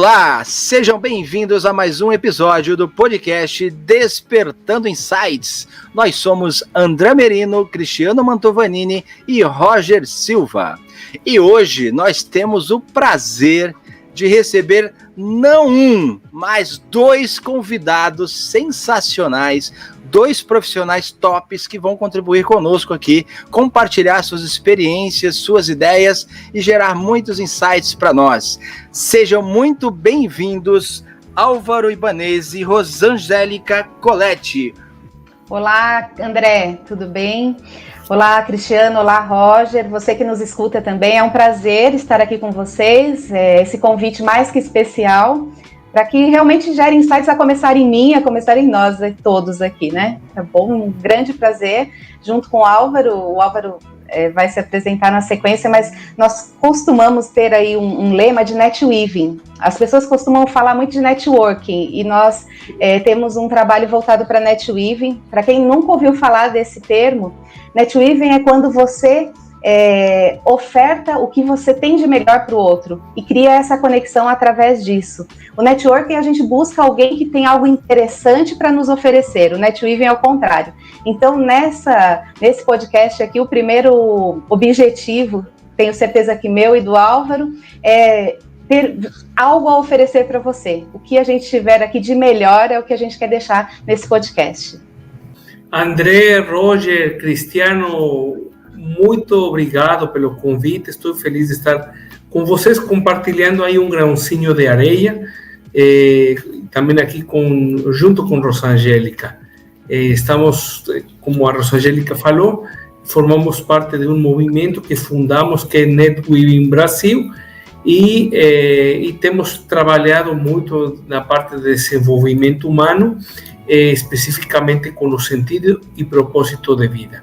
Olá, sejam bem-vindos a mais um episódio do podcast Despertando Insights. Nós somos André Merino, Cristiano Mantovanini e Roger Silva. E hoje nós temos o prazer de receber não um, mas dois convidados sensacionais, dois profissionais tops que vão contribuir conosco aqui, compartilhar suas experiências, suas ideias e gerar muitos insights para nós. Sejam muito bem-vindos, Álvaro Ibanez e Rosangélica Coletti. Olá, André, tudo bem? Olá, Cristiano, olá, Roger, você que nos escuta também, é um prazer estar aqui com vocês, esse convite mais que especial, para que realmente gere insights a começar em mim, a começar em nós todos aqui, né? Tá bom? Um grande prazer, junto com o Álvaro vai se apresentar na sequência, mas nós costumamos ter aí um lema de netweaving. As pessoas costumam falar muito de networking, e nós temos um trabalho voltado para netweaving. Para quem nunca ouviu falar desse termo, netweaving é quando você oferta o que você tem de melhor para o outro e cria essa conexão através disso. O networking, a gente busca alguém que tem algo interessante para nos oferecer. O netweaving é o contrário. Então, nesse podcast aqui, o primeiro objetivo, tenho certeza que meu e do Álvaro, é ter algo a oferecer para você. O que a gente tiver aqui de melhor é o que a gente quer deixar nesse podcast. André, Roger, Cristiano, muito obrigado pelo convite. Estou feliz de estar com vocês, compartilhando aí um grãozinho de areia, também aqui junto com Rosangélica. Estamos, como a Rosangélica falou, formamos parte de um movimento que fundamos, que é netweaving Brasil, e temos trabalhado muito na parte de desenvolvimento humano, especificamente com o sentido e propósito de vida.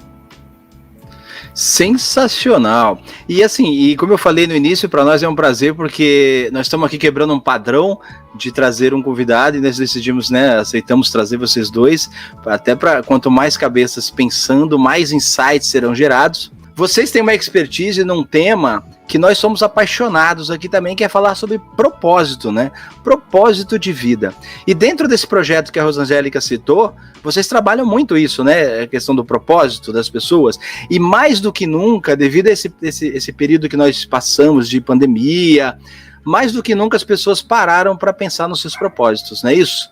Sensacional. E assim, e como eu falei no início, para nós é um prazer, porque nós estamos aqui quebrando um padrão de trazer um convidado, e nós decidimos, aceitamos trazer vocês dois, até para quanto mais cabeças pensando, mais insights serão gerados. Vocês têm uma expertise num tema que nós somos apaixonados aqui também, que é falar sobre propósito, né? Propósito de vida. E dentro desse projeto que a Rosangélica citou, vocês trabalham muito isso, né? A questão do propósito das pessoas. E mais do que nunca, devido a esse período que nós passamos de pandemia, mais do que nunca as pessoas pararam para pensar nos seus propósitos, não é isso?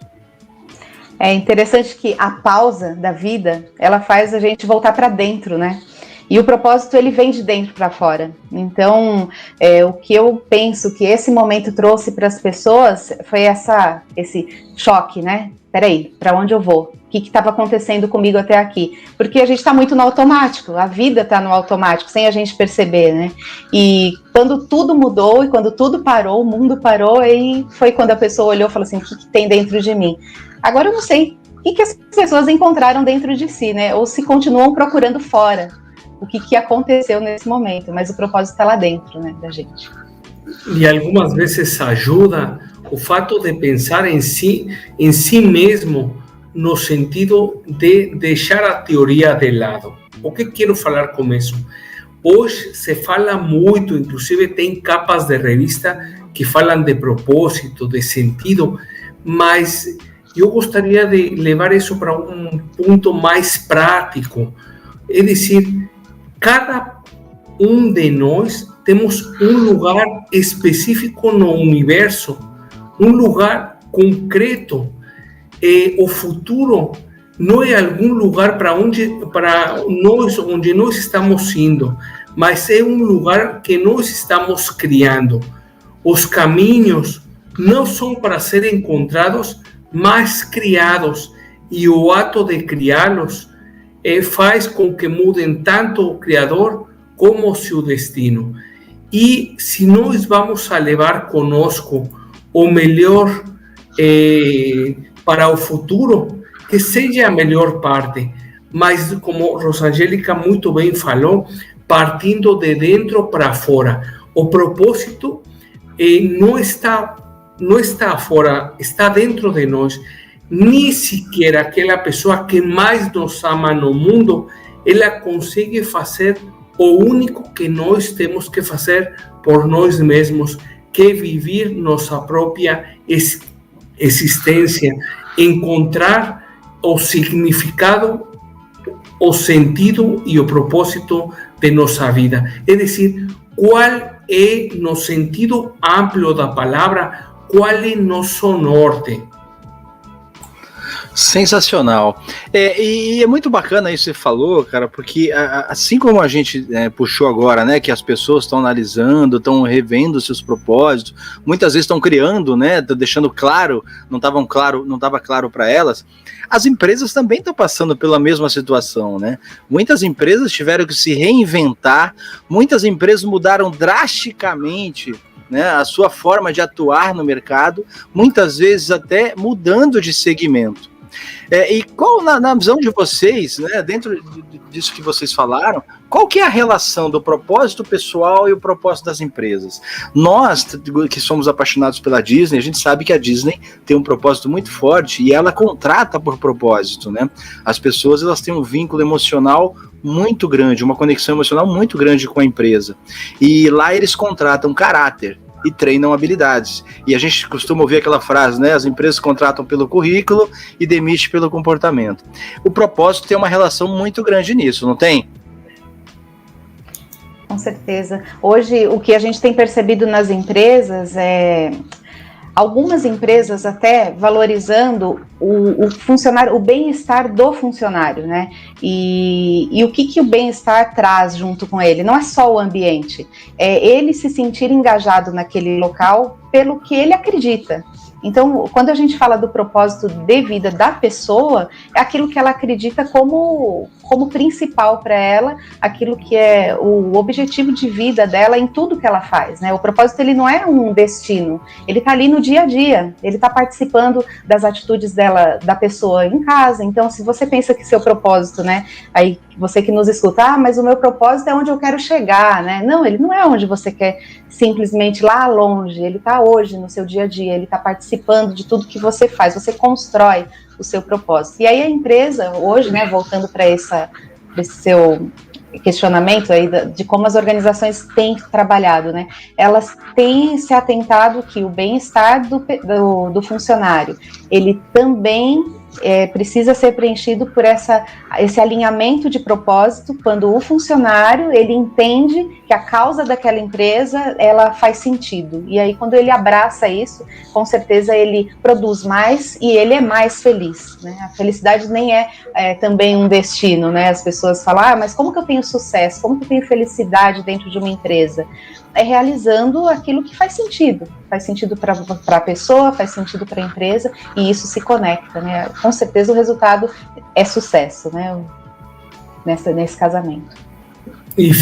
É interessante que a pausa da vida, ela faz a gente voltar para dentro, né? E o propósito, ele vem de dentro para fora. Então, o que eu penso que esse momento trouxe para as pessoas foi esse choque, né? Peraí, para onde eu vou? O que estava acontecendo comigo até aqui? Porque a gente está muito no automático, a vida está no automático, sem a gente perceber, né? E quando tudo mudou e quando tudo parou, o mundo parou, aí foi quando a pessoa olhou e falou assim, o que tem dentro de mim? Agora eu não sei o que as pessoas encontraram dentro de si, né? Ou se continuam procurando fora. O que aconteceu nesse momento, mas o propósito está lá dentro, né, da gente. E algumas vezes ajuda o fato de pensar em si mesmo, no sentido de deixar a teoria de lado. O que quero falar com isso? Hoje se fala muito, inclusive tem capas de revista que falam de propósito, de sentido, mas eu gostaria de levar isso para um ponto mais prático, é decir, cada um de nós temos um lugar específico no universo, um lugar concreto. O futuro não é algum lugar para nós, onde nós estamos indo, mas é um lugar que nós estamos criando. Os caminhos não são para ser encontrados, mas criados, e o ato de criá-los faz com que mudem tanto o Criador como o seu destino. E se nós vamos a levar conosco o melhor para o futuro, que seja a melhor parte, mas como Rosangélica muito bem falou, partindo de dentro para fora. O propósito não está fora, está dentro de nós. Nem sequer aquela pessoa que mais nos ama no mundo, ela consegue fazer o único que nós temos que fazer por nós mesmos, que vivir nossa própria existência, encontrar o significado, o sentido e o propósito de nossa vida. É decir, qual é, no sentido amplo da palavra, qual é nosso norte? Sensacional. E é muito bacana isso que você falou, cara, porque assim como a gente puxou agora, né, que as pessoas estão analisando, estão revendo seus propósitos, muitas vezes estão criando, né, deixando claro, não estava claro para elas. As empresas também estão passando pela mesma situação, né? Muitas empresas tiveram que se reinventar, muitas empresas mudaram drasticamente, né, a sua forma de atuar no mercado, muitas vezes até mudando de segmento. E qual, na visão de vocês, né, dentro disso que vocês falaram, qual que é a relação do propósito pessoal e o propósito das empresas? Nós, que somos apaixonados pela Disney, a gente sabe que a Disney tem um propósito muito forte e ela contrata por propósito, né? As pessoas, elas têm um vínculo emocional muito grande, uma conexão emocional muito grande com a empresa. E lá eles contratam caráter e treinam habilidades. E a gente costuma ouvir aquela frase, né? As empresas contratam pelo currículo e demitem pelo comportamento. O propósito tem uma relação muito grande nisso, não tem? Com certeza. Hoje, o que a gente tem percebido nas empresas é algumas empresas até valorizando o funcionário, o bem-estar do funcionário, né? E o que o bem-estar traz junto com ele? Não é só o ambiente, é ele se sentir engajado naquele local pelo que ele acredita. Então, quando a gente fala do propósito de vida da pessoa, é aquilo que ela acredita como principal para ela, aquilo que é o objetivo de vida dela em tudo que ela faz, né? O propósito, ele não é um destino, ele está ali no dia a dia, ele está participando das atitudes dela, da pessoa em casa. Então, se você pensa que seu propósito, né, aí você que nos escuta, mas o meu propósito é onde eu quero chegar, né? Não, ele não é onde você quer simplesmente lá longe, ele está hoje no seu dia a dia, ele está participando de tudo que você faz, você constrói o seu propósito. E aí a empresa, hoje, né, voltando para esse seu questionamento aí de como as organizações têm trabalhado, né, elas têm se atentado que o bem-estar do funcionário, ele também precisa ser preenchido por esse alinhamento de propósito, quando o funcionário, ele entende que a causa daquela empresa, ela faz sentido, e aí quando ele abraça isso, com certeza ele produz mais e ele é mais feliz, né? A felicidade nem é também um destino, né? As pessoas falam, mas como que eu tenho sucesso, como que eu tenho felicidade dentro de uma empresa? É realizando aquilo que faz sentido para a pessoa, faz sentido para a empresa, e isso se conecta, né? Com certeza o resultado é sucesso, né? Nesse casamento. E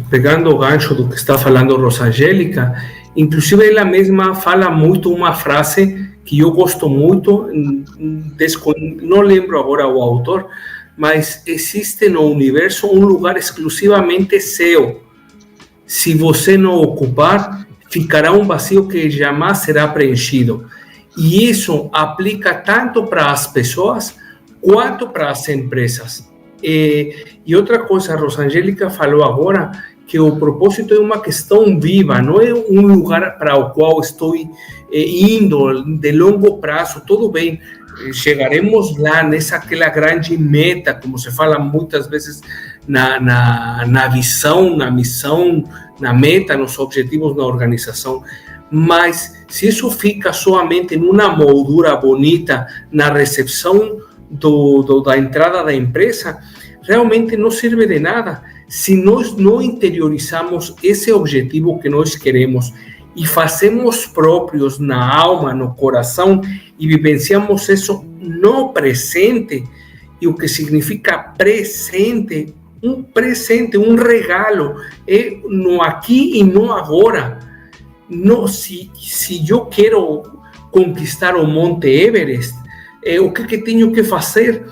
pegando o gancho do que está falando Rosangélica, inclusive ela mesma fala muito uma frase que eu gosto muito, não lembro agora o autor, mas existe no universo um lugar exclusivamente seu. Se você não ocupar, ficará um vazio que jamais será preenchido. E isso aplica tanto para as pessoas quanto para as empresas. E outra coisa, a Rosangélica falou agora, que o propósito é uma questão viva, não é um lugar para o qual estou indo de longo prazo. Tudo bem, chegaremos lá aquela grande meta, como se fala muitas vezes na visão, na missão, na meta, nos objetivos da organização. Mas se isso fica somente numa moldura bonita na recepção da entrada da empresa, realmente não serve de nada. Se nós não interiorizamos esse objetivo que nós queremos e fazemos próprios na alma, no coração, e vivenciamos isso no presente, e o que significa presente, um regalo, é no aqui e no agora. No, se eu quero conquistar o Monte Everest, o que tenho que fazer?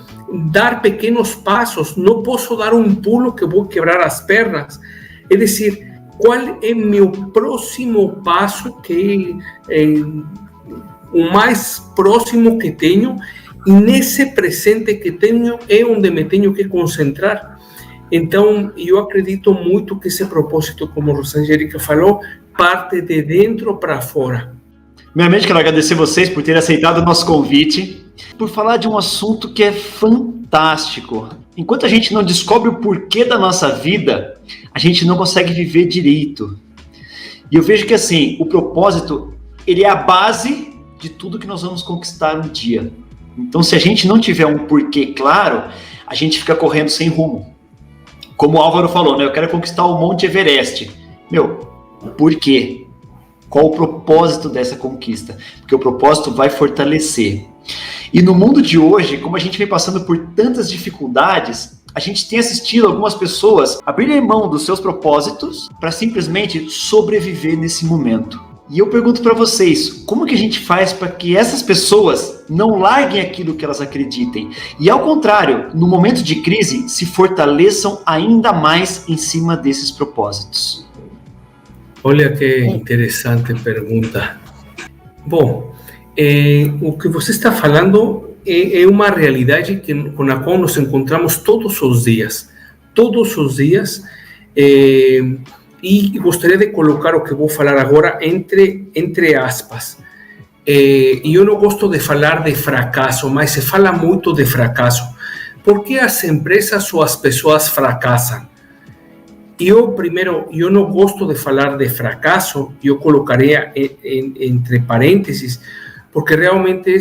Dar pequenos passos, não posso dar um pulo que vou quebrar as pernas. É decir, qual é meu próximo passo, que é o mais próximo que tenho, e nesse presente que tenho é onde me tenho que concentrar. Então, eu acredito muito que esse propósito, como a Rosangélica falou, parte de dentro para fora. Primeiramente, quero agradecer vocês por terem aceitado o nosso convite, por falar de um assunto que é fantástico. Enquanto a gente não descobre o porquê da nossa vida, a gente não consegue viver direito. E eu vejo que, assim, o propósito, ele é a base de tudo que nós vamos conquistar um dia. Então, se a gente não tiver um porquê claro, a gente fica correndo sem rumo. Como o Álvaro falou, né? Eu quero conquistar o Monte Everest. Por quê? Qual o propósito dessa conquista? Porque o propósito vai fortalecer. E no mundo de hoje, como a gente vem passando por tantas dificuldades, a gente tem assistido algumas pessoas abrirem mão dos seus propósitos para simplesmente sobreviver nesse momento. E eu pergunto para vocês, como que a gente faz para que essas pessoas não larguem aquilo que elas acreditem? E ao contrário, no momento de crise, se fortaleçam ainda mais em cima desses propósitos. Olha que interessante pergunta. Bom, o que você está falando é uma realidade com a qual nos encontramos todos os dias. Todos os dias. E gostaria de colocar o que vou falar agora entre aspas. E eu não gosto de falar de fracasso, mas se fala muito de fracasso. Por que as empresas ou as pessoas fracassam? Eu não gosto de falar de fracasso, eu colocaria entre parênteses, porque realmente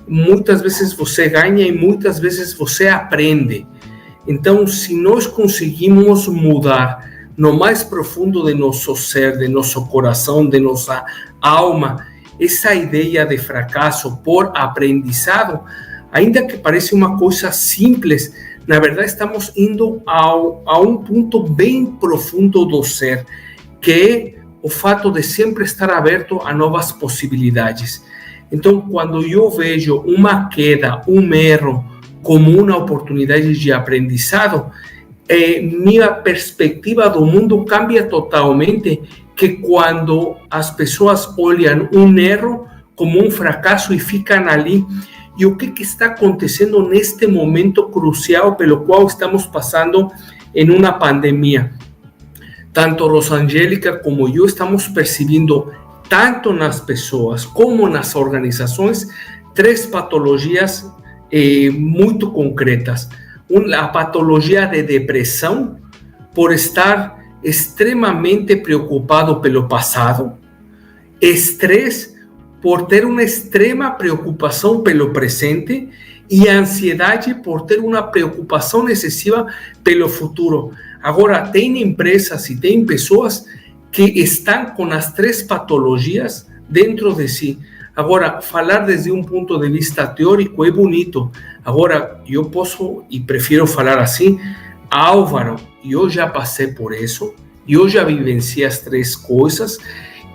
muitas vezes você ganha e muitas vezes você aprende. Então, se nós conseguimos mudar no mais profundo de nosso ser, de nosso coração, de nossa alma, essa ideia de fracasso por aprendizado, ainda que pareça uma coisa simples, na verdade estamos indo a um ponto bem profundo do ser, que é o fato de sempre estar aberto a novas possibilidades. Então, quando eu vejo uma queda, um erro, como uma oportunidade de aprendizado, minha perspectiva do mundo cambia totalmente, que quando as pessoas olham um erro como um fracasso e ficam ali. E o que está acontecendo neste momento crucial pelo qual estamos passando em uma pandemia? Tanto Rosangélica como eu estamos percebendo, tanto nas pessoas como nas organizações, 3 patologias muito concretas. A patologia de depressão, por estar extremamente preocupado pelo passado, estresse, por ter uma extrema preocupação pelo presente, e a ansiedade por ter uma preocupação excessiva pelo futuro. Agora, tem empresas e tem pessoas que estão com as 3 patologias dentro de si. Agora, falar desde um ponto de vista teórico é bonito. Agora, eu posso e prefiro falar assim: Álvaro, eu já passei por isso, eu já vivenciei as 3 coisas,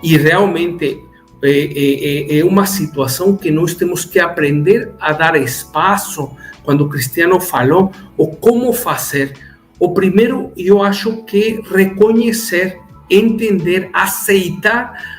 e realmente é uma situação que nós temos que aprender a dar espaço. Quando o Cristiano falou o como fazer, o primeiro eu acho que reconhecer, entender, aceitar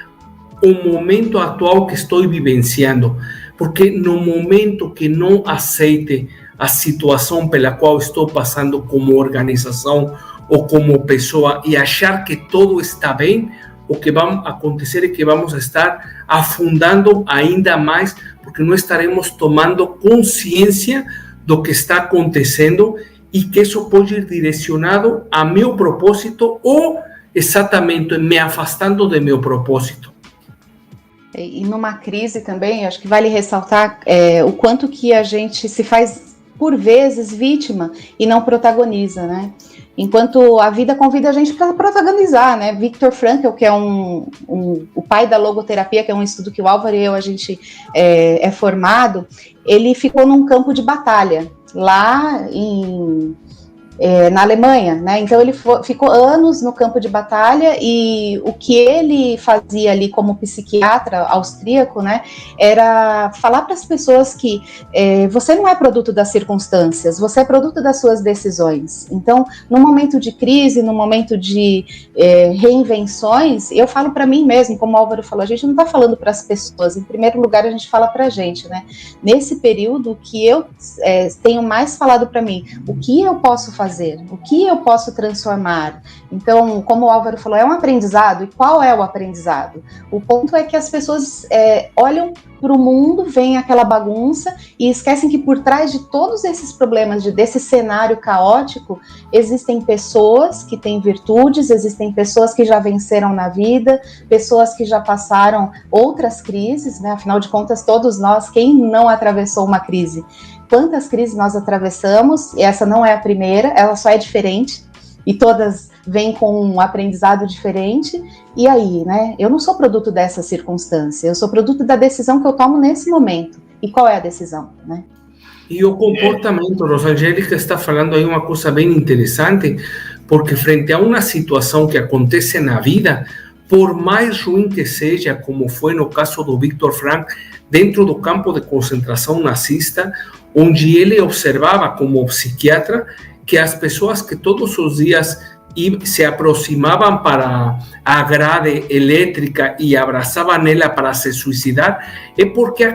o momento atual que estou vivenciando, porque no momento que não aceite a situação pela qual estou passando como organização ou como pessoa e achar que tudo está bem, o que vai acontecer é que vamos estar afundando ainda mais, porque não estaremos tomando consciência do que está acontecendo e que isso pode ir direcionado a meu propósito ou exatamente me afastando de meu propósito. E numa crise também, acho que vale ressaltar o quanto que a gente se faz, por vezes, vítima e não protagoniza, né? Enquanto a vida convida a gente para protagonizar, né? Viktor Frankl, que é o pai da logoterapia, que é um estudo que o Álvaro e eu, a gente é formado, ele ficou num campo de batalha, lá na Alemanha, né? Então ele ficou anos no campo de batalha, e o que ele fazia ali como psiquiatra austríaco, né, era falar para as pessoas que você não é produto das circunstâncias, você é produto das suas decisões. Então, no momento de crise, no momento de reinvenções, eu falo para mim mesmo, como o Álvaro falou, a gente não está falando para as pessoas, em primeiro lugar a gente fala para a gente, né? Nesse período, o que eu tenho mais falado para mim, o que eu posso fazer fazer? O que eu posso transformar? Então, como o Álvaro falou, é um aprendizado. E qual é o aprendizado? O ponto é que as pessoas olham para o mundo, veem aquela bagunça e esquecem que por trás de todos esses problemas, desse cenário caótico, existem pessoas que têm virtudes, existem pessoas que já venceram na vida, pessoas que já passaram outras crises, né? Afinal de contas, todos nós, quem não atravessou uma crise? Quantas crises nós atravessamos? E essa não é a primeira, ela só é diferente, e todas vêm com um aprendizado diferente. E aí, né? Eu não sou produto dessa circunstância, eu sou produto da decisão que eu tomo nesse momento. E qual é a decisão, né? E o comportamento, Rosangélica está falando aí uma coisa bem interessante, porque frente a uma situação que acontece na vida, por mais ruim que seja, como foi no caso do Viktor Frankl, dentro do campo de concentração nazista, onde ele observava como psiquiatra que as pessoas que todos os dias se aproximavam para a grade elétrica e abraçavam ela para se suicidar, é porque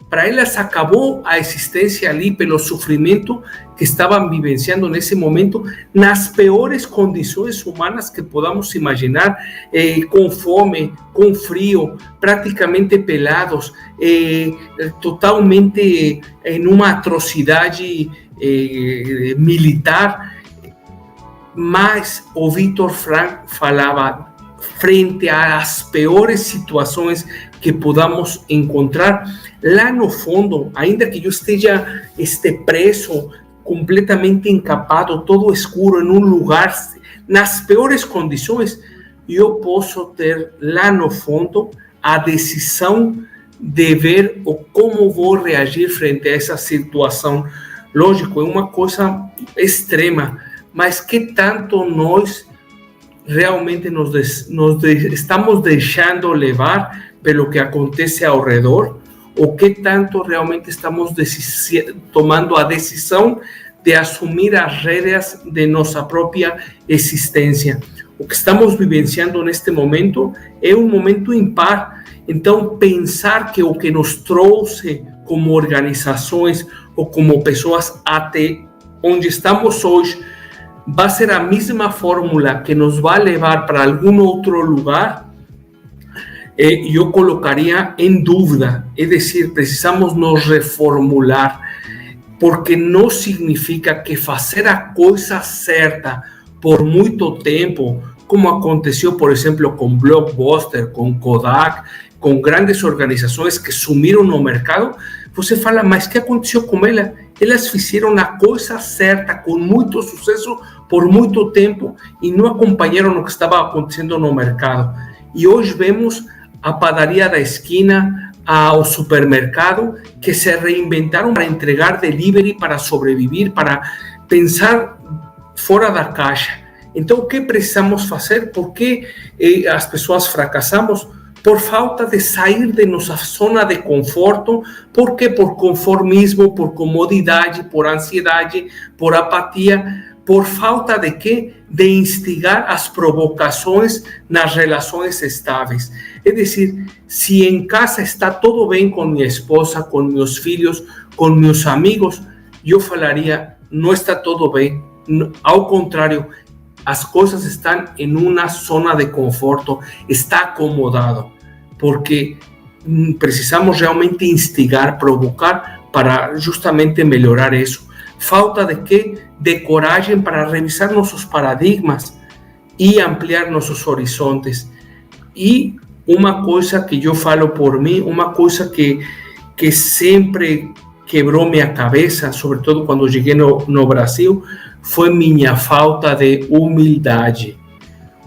para elas acabou a existência ali pelo sofrimento que estavam vivenciando nesse momento, nas piores condições humanas que podamos imaginar, com fome, com frio, praticamente pelados, totalmente em uma atrocidade militar. Mas o Viktor Frankl falava, frente às piores situações que podamos encontrar, lá no fundo, ainda que eu esteja preso, completamente encapado, todo escuro, em um lugar, nas piores condições, eu posso ter lá no fundo a decisão de ver como vou reagir frente a essa situação. Lógico, é uma coisa extrema, mas que tanto nós realmente estamos deixando levar pelo que acontece ao redor, ou que tanto realmente estamos tomando a decisão de assumir as rédeas de nossa própria existência. O que estamos vivenciando neste momento é um momento impar. Então, pensar que o que nos trouxe como organizações ou como pessoas até onde estamos hoje vai ser a mesma fórmula que nos vai levar para algum outro lugar, eu colocaria em dúvida. É decir, precisamos nos reformular, porque não significa que fazer a coisa certa por muito tempo, como aconteceu, por exemplo, com Blockbuster, com Kodak, com grandes organizações que sumiram no mercado. Você fala, mas o que aconteceu com ela? Elas fizeram a coisa certa, com muito sucesso, por muito tempo, e não acompanharam o que estava acontecendo no mercado. E hoje vemos a padaria da esquina, ao supermercado, que se reinventaram para entregar delivery, para sobreviver, para pensar fora da caixa. Então, o que precisamos fazer? Por que as pessoas fracassamos? Por falta de sair de nossa zona de conforto. Por quê? Por conformismo, por comodidade, por ansiedade, por apatia, por falta de quê? De instigar as provocações nas relações estáveis. É decir, se em casa está tudo bem com minha esposa, com meus filhos, com meus amigos, eu falaria, não está tudo bem. Ao contrário, as coisas estão em uma zona de conforto, está acomodado, porque precisamos realmente instigar, provocar para justamente melhorar isso. Falta de quê? De coragem para revisar nossos paradigmas e ampliar nossos horizontes. E uma coisa que eu falo por mim, uma coisa que sempre quebrou minha cabeça, sobretudo quando cheguei no Brasil, foi minha falta de humildade.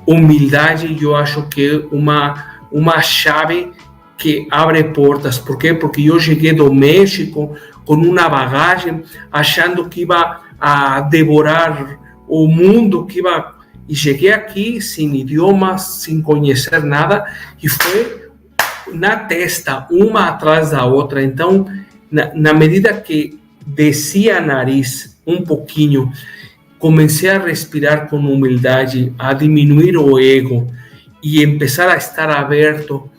Humildade, eu acho que é uma chave que abre portas. Por quê? Porque eu cheguei do México com uma bagagem, achando que iba a devorar o mundo, e cheguei aqui sem idioma, sem conhecer nada, e foi na testa, uma atrás da outra. Então, na medida que descia a nariz um pouquinho, comecei a respirar com humildade, a diminuir o ego e começar a estar aberto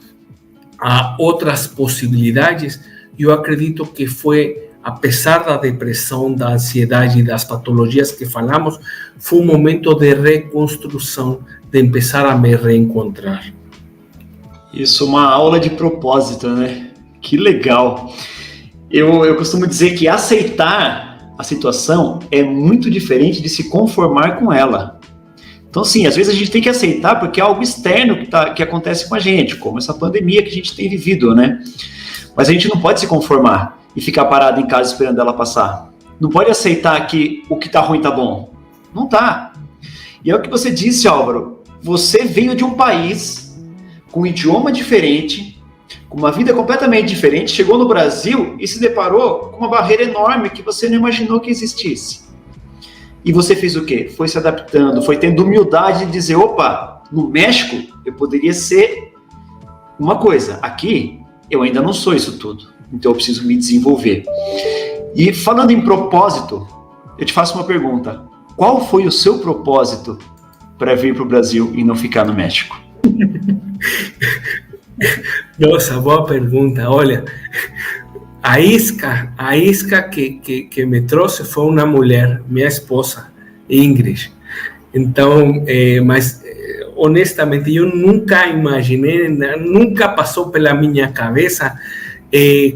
a outras possibilidades, eu acredito que foi apesar da depressão, da ansiedade e das patologias que falamos, foi um momento de reconstrução, de começar a me reencontrar. Isso, uma aula de propósito, né? Que legal. Eu costumo dizer que aceitar a situação é muito diferente de se conformar com ela. Então, sim, às vezes a gente tem que aceitar porque é algo externo que acontece com a gente, como essa pandemia que a gente tem vivido, né? Mas a gente não pode se conformar e ficar parado em casa esperando ela passar. Não pode aceitar que o que tá ruim tá bom. Não tá. E é o que você disse, Álvaro. Você veio de um país com um idioma diferente, com uma vida completamente diferente, chegou no Brasil e se deparou com uma barreira enorme que você não imaginou que existisse. E você fez o quê? Foi se adaptando, foi tendo humildade de dizer, opa, no México eu poderia ser uma coisa, aqui eu ainda não sou isso tudo, então eu preciso me desenvolver. E falando em propósito, eu te faço uma pergunta, qual foi o seu propósito para vir para o Brasil e não ficar no México? Nossa, boa pergunta. Olha, a isca que me trouxe foi uma mulher, minha esposa, Ingrid. Então, mas honestamente, eu nunca imaginei, nunca passou pela minha cabeça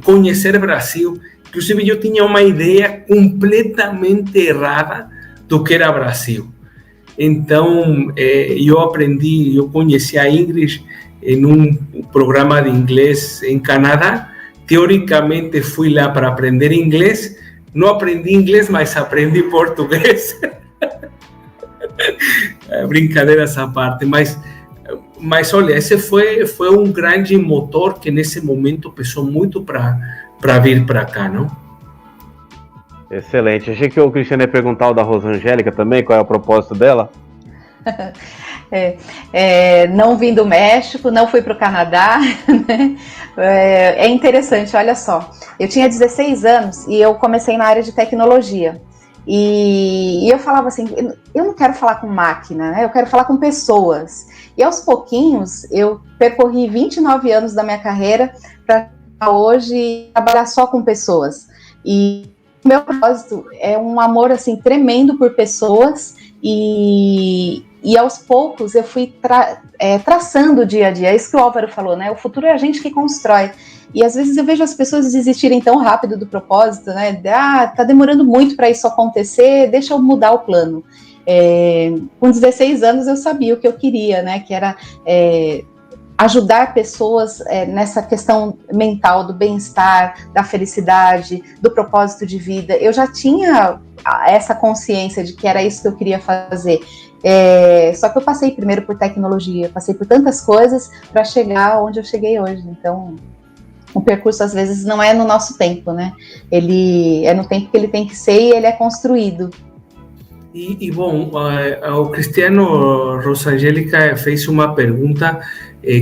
conhecer Brasil. Inclusive, eu tinha uma ideia completamente errada do que era Brasil. Então, eu conheci a Ingrid em um programa de inglês em Canadá. Teoricamente, fui lá para aprender inglês. Não aprendi inglês, mas aprendi português. Brincadeiras à parte. Mas olha, esse foi um grande motor que nesse momento pesou muito para vir para cá, não? Excelente. Achei que o Cristiano ia perguntar o da Rosângélica também, qual é o propósito dela? Não vim do México, não fui para o Canadá, né? É interessante, olha só. Eu tinha 16 anos e eu comecei na área de tecnologia. E eu falava assim, eu não quero falar com máquina, né? Eu quero falar com pessoas. E aos pouquinhos, eu percorri 29 anos da minha carreira para hoje trabalhar só com pessoas. E o meu propósito é um amor assim tremendo por pessoas e aos poucos eu fui traçando o dia a dia. É isso que o Álvaro falou, né? O futuro é a gente que constrói. E às vezes eu vejo as pessoas desistirem tão rápido do propósito, né? Tá demorando muito para isso acontecer, deixa eu mudar o plano. Com 16 anos eu sabia o que eu queria, né? Que era ajudar pessoas nessa questão mental do bem-estar, da felicidade, do propósito de vida. Eu já tinha essa consciência de que era isso que eu queria fazer. Só que eu passei primeiro por tecnologia, passei por tantas coisas para chegar onde eu cheguei hoje. Então, o percurso às vezes não é no nosso tempo, né? Ele é no tempo que ele tem que ser e ele é construído. E bom, o Cristiano Rosângélica fez uma pergunta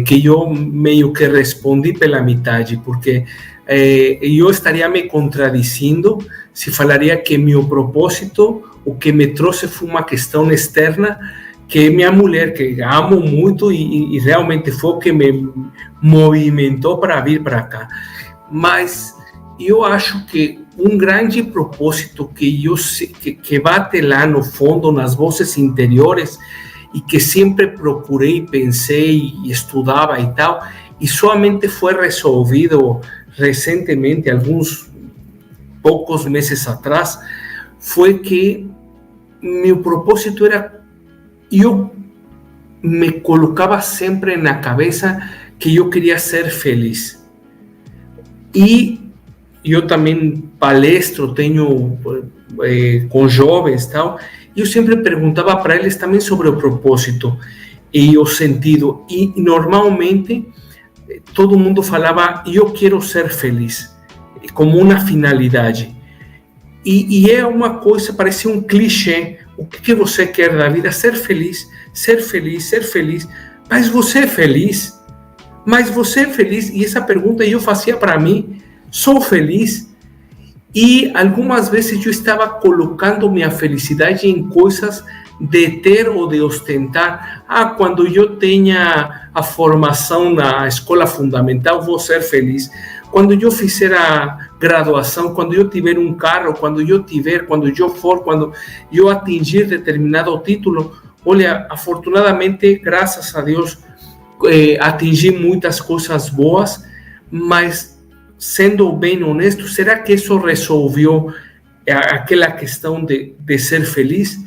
que eu meio que respondi pela metade, porque eu estaria me contradizendo se falaria que meu propósito, o que me trouxe foi uma questão externa, que minha mulher, que amo muito e realmente foi o que me movimentou para vir para cá. Mas eu acho que um grande propósito que bate lá no fundo, nas vozes interiores, e que sempre procurei, pensei e estudava e tal, e somente foi resolvido recentemente, alguns poucos meses atrás, foi que meu propósito era, eu me colocava sempre na cabeça que eu queria ser feliz. E eu também palestro, tenho com jovens e tal, e eu sempre perguntava para eles também sobre o propósito e o sentido, e normalmente todo mundo falava, eu quero ser feliz, como uma finalidade. E é uma coisa, parece um clichê, o que você quer da vida? Ser feliz, ser feliz, ser feliz, mas você é feliz? Mas você é feliz? E essa pergunta eu fazia para mim, sou feliz? E algumas vezes eu estava colocando minha felicidade em coisas de ter ou de ostentar. Quando eu tenha a formação na escola fundamental, vou ser feliz. Quando eu fizer graduação, quando eu tiver um carro, quando eu for, quando eu atingir determinado título. Olha, afortunadamente, graças a Deus, atingi muitas coisas boas, mas sendo bem honesto, será que isso resolveu aquela questão de ser feliz?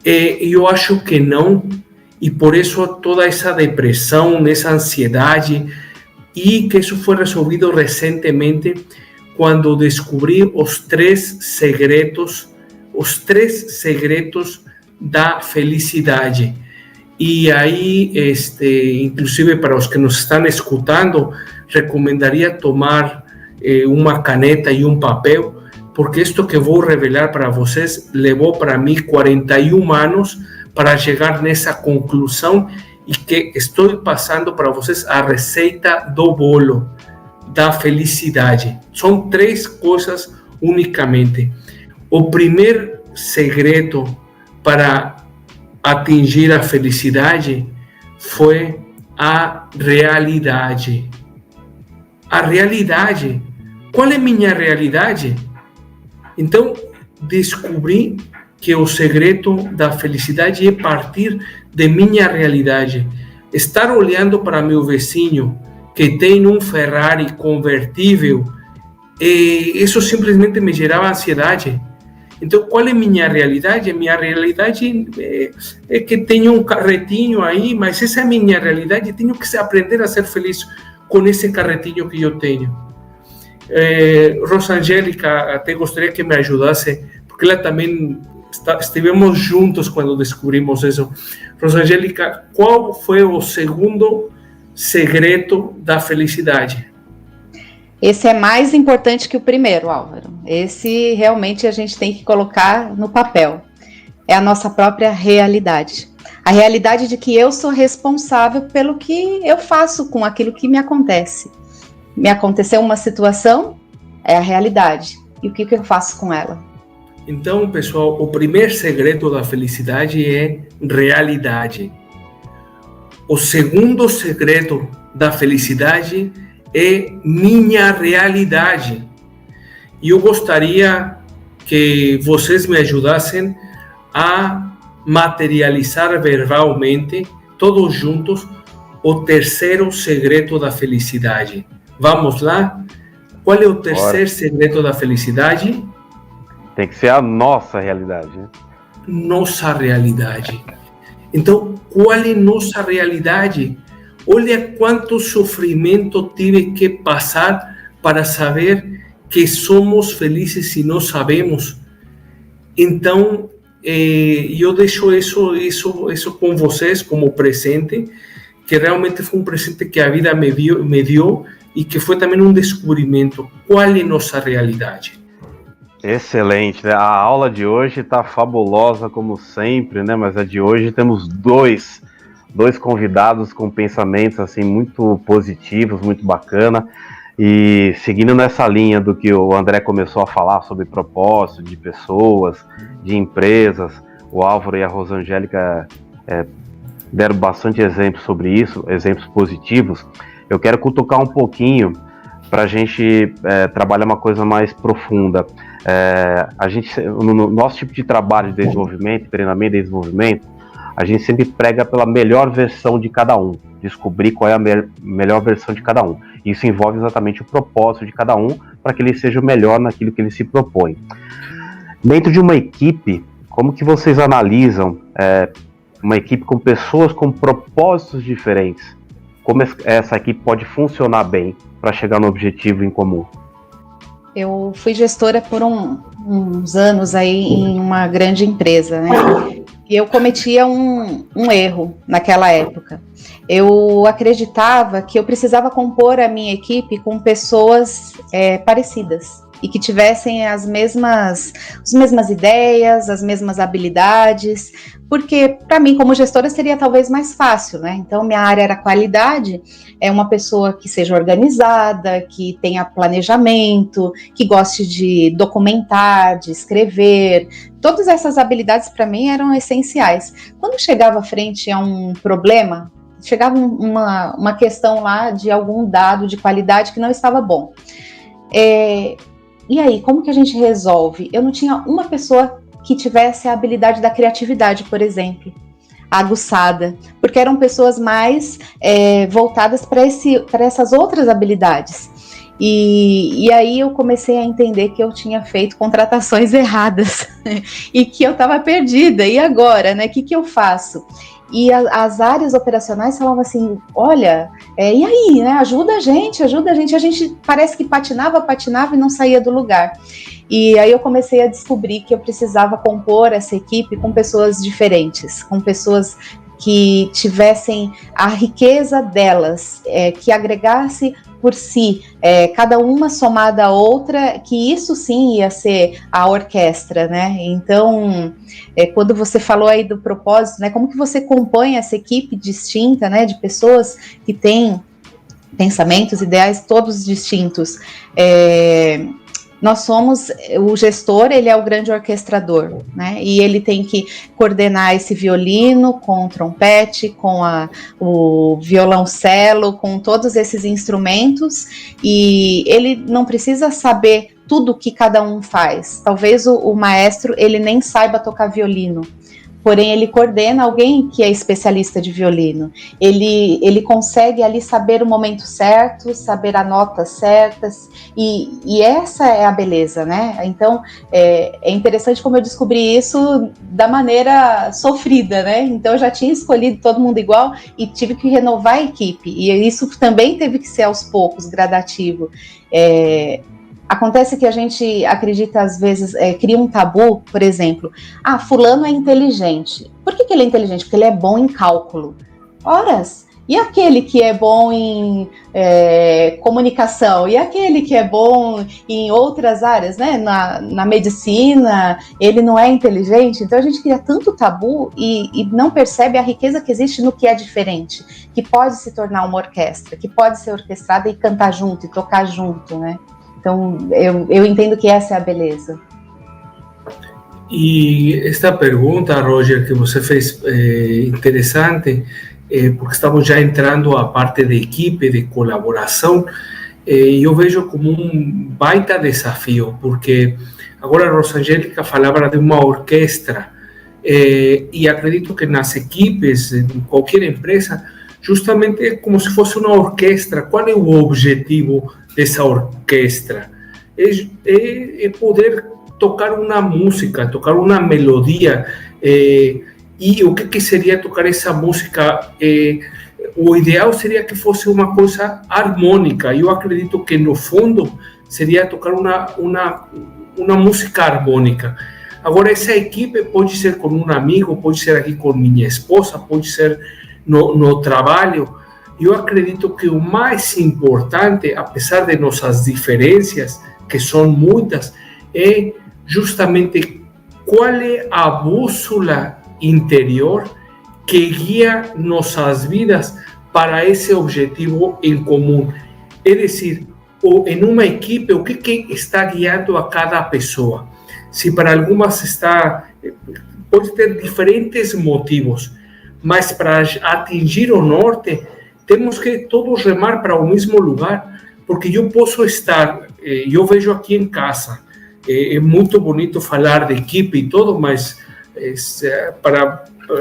Eu acho que não, e por isso toda essa depressão, essa ansiedade, e que isso foi resolvido recentemente quando descobri os 3 segredos da felicidade. E aí, inclusive para os que nos estão escutando, recomendaria tomar uma caneta e um papel, porque isto que vou revelar para vocês levou para mim 41 anos para chegar nessa conclusão, e que estou passando para vocês a receita do bolo da felicidade. São 3 coisas unicamente. O primeiro segredo para atingir a felicidade foi a realidade. A realidade. Qual é minha realidade? Então, descobri que o segredo da felicidade é partir de minha realidade. Estar olhando para meu vizinho que tem um Ferrari convertível, isso simplesmente me gerava ansiedade. Então, qual é minha realidade? Minha realidade é que tenho um carretinho aí, mas essa é a minha realidade. Tenho que aprender a ser feliz com esse carretinho que eu tenho. Rosângélica, até gostaria que me ajudasse, porque ela também estivemos juntos quando descobrimos isso. Rosângélica, qual foi o segundo segredo da felicidade? Esse é mais importante que o primeiro, Álvaro. Esse realmente a gente tem que colocar no papel. É a nossa própria realidade. A realidade de que eu sou responsável pelo que eu faço com aquilo que me acontece. Me aconteceu uma situação, é a realidade. E o que eu faço com ela? Então, pessoal, o primeiro segredo da felicidade é realidade. O segundo segredo da felicidade é minha realidade. E eu gostaria que vocês me ajudassem a materializar verbalmente, todos juntos, o terceiro segredo da felicidade. Vamos lá? Qual é o terceiro segredo da felicidade? Tem que ser a nossa realidade, né? Nossa realidade. Então, qual é nossa realidade? Olha quanto sofrimento tive que passar para saber que somos felizes e não sabemos. Então, eu deixo isso com vocês como presente, que realmente foi um presente que a vida me deu e que foi também um descobrimento. Qual é nossa realidade? Excelente, né? A aula de hoje está fabulosa como sempre, né? Mas a de hoje temos dois convidados com pensamentos assim muito positivos, muito bacana. E seguindo nessa linha do que o André começou a falar sobre propósito de pessoas, de empresas, o Álvaro e a Rosângélica deram bastante exemplos sobre isso, exemplos positivos. Eu quero cutucar um pouquinho para a gente trabalhar uma coisa mais profunda. A gente, no nosso tipo de trabalho de desenvolvimento, treinamento e desenvolvimento, a gente sempre prega pela melhor versão de cada um, descobrir qual é a melhor versão de cada um. Isso envolve exatamente o propósito de cada um para que ele seja o melhor naquilo que ele se propõe. Dentro de uma equipe, como que vocês analisam uma equipe com pessoas com propósitos diferentes? Como essa equipe pode funcionar bem para chegar no objetivo em comum? Eu fui gestora por uns anos aí em uma grande empresa, né? E eu cometia um erro naquela época. Eu acreditava que eu precisava compor a minha equipe com pessoas parecidas e que tivessem as mesmas ideias, as mesmas habilidades, porque para mim como gestora seria talvez mais fácil, né? Então minha área era qualidade, é uma pessoa que seja organizada, que tenha planejamento, que goste de documentar, de escrever. Todas essas habilidades para mim eram essenciais. Quando chegava frente a um problema, chegava uma questão lá de algum dado de qualidade que não estava bom. E aí, como que a gente resolve? Eu não tinha uma pessoa que tivesse a habilidade da criatividade, por exemplo, aguçada, porque eram pessoas mais voltadas para essas outras habilidades. E aí eu comecei a entender que eu tinha feito contratações erradas e que eu estava perdida. E agora, né? O que eu faço? E as áreas operacionais falavam assim, olha, e aí, né? Ajuda a gente. A gente parece que patinava e não saía do lugar. E aí eu comecei a descobrir que eu precisava compor essa equipe com pessoas diferentes, com pessoas que tivessem a riqueza delas, que agregasse por si, cada uma somada à outra, que isso sim ia ser a orquestra, né? Então, quando você falou aí do propósito, né? Como que você compõe essa equipe distinta, né? De pessoas que têm pensamentos, ideais todos distintos. Nós somos, o gestor, ele é o grande orquestrador, né? E ele tem que coordenar esse violino com o trompete, com o violoncelo, com todos esses instrumentos, e ele não precisa saber tudo que cada um faz. Talvez o maestro, ele nem saiba tocar violino, porém ele coordena alguém que é especialista de violino. Ele consegue ali saber o momento certo, saber a nota certa, e essa é a beleza, né? Então, é interessante como eu descobri isso da maneira sofrida, né? Então, eu já tinha escolhido todo mundo igual e tive que renovar a equipe, e isso também teve que ser aos poucos, gradativo. Acontece que a gente acredita, às vezes, cria um tabu, por exemplo, fulano é inteligente. Por que ele é inteligente? Porque ele é bom em cálculo. Horas! E aquele que é bom em comunicação? E aquele que é bom em outras áreas, né? Na medicina, ele não é inteligente? Então a gente cria tanto tabu e não percebe a riqueza que existe no que é diferente, que pode se tornar uma orquestra, que pode ser orquestrada e cantar junto, e tocar junto, né? Então, eu entendo que essa é a beleza. E esta pergunta, Roger, que você fez, interessante, porque estamos já entrando a parte de equipe, de colaboração, eu vejo como um baita desafio, porque agora a Rosangélica falava de uma orquestra, e acredito que nas equipes, em qualquer empresa, justamente é como se fosse uma orquestra. Qual é o objetivo dessa orquestra? É poder tocar uma música, tocar uma melodia, e o que seria tocar essa música? O ideal seria que fosse uma coisa harmônica. Eu acredito que no fundo seria tocar uma música harmônica. Agora, essa equipe pode ser com um amigo, pode ser aqui com minha esposa, pode ser no trabalho. Eu acredito que o mais importante, apesar de nossas diferenças, que são muitas, é justamente qual é a bússola interior que guia nossas vidas para esse objetivo em comum. É decir, em uma equipe, o que está guiando a cada pessoa? Se para algumas pode ter diferentes motivos, mas para atingir o norte, temos que todos remar para o mesmo lugar, porque eu posso estar, eu vejo aqui em casa, é muito bonito falar de equipe e tudo, mas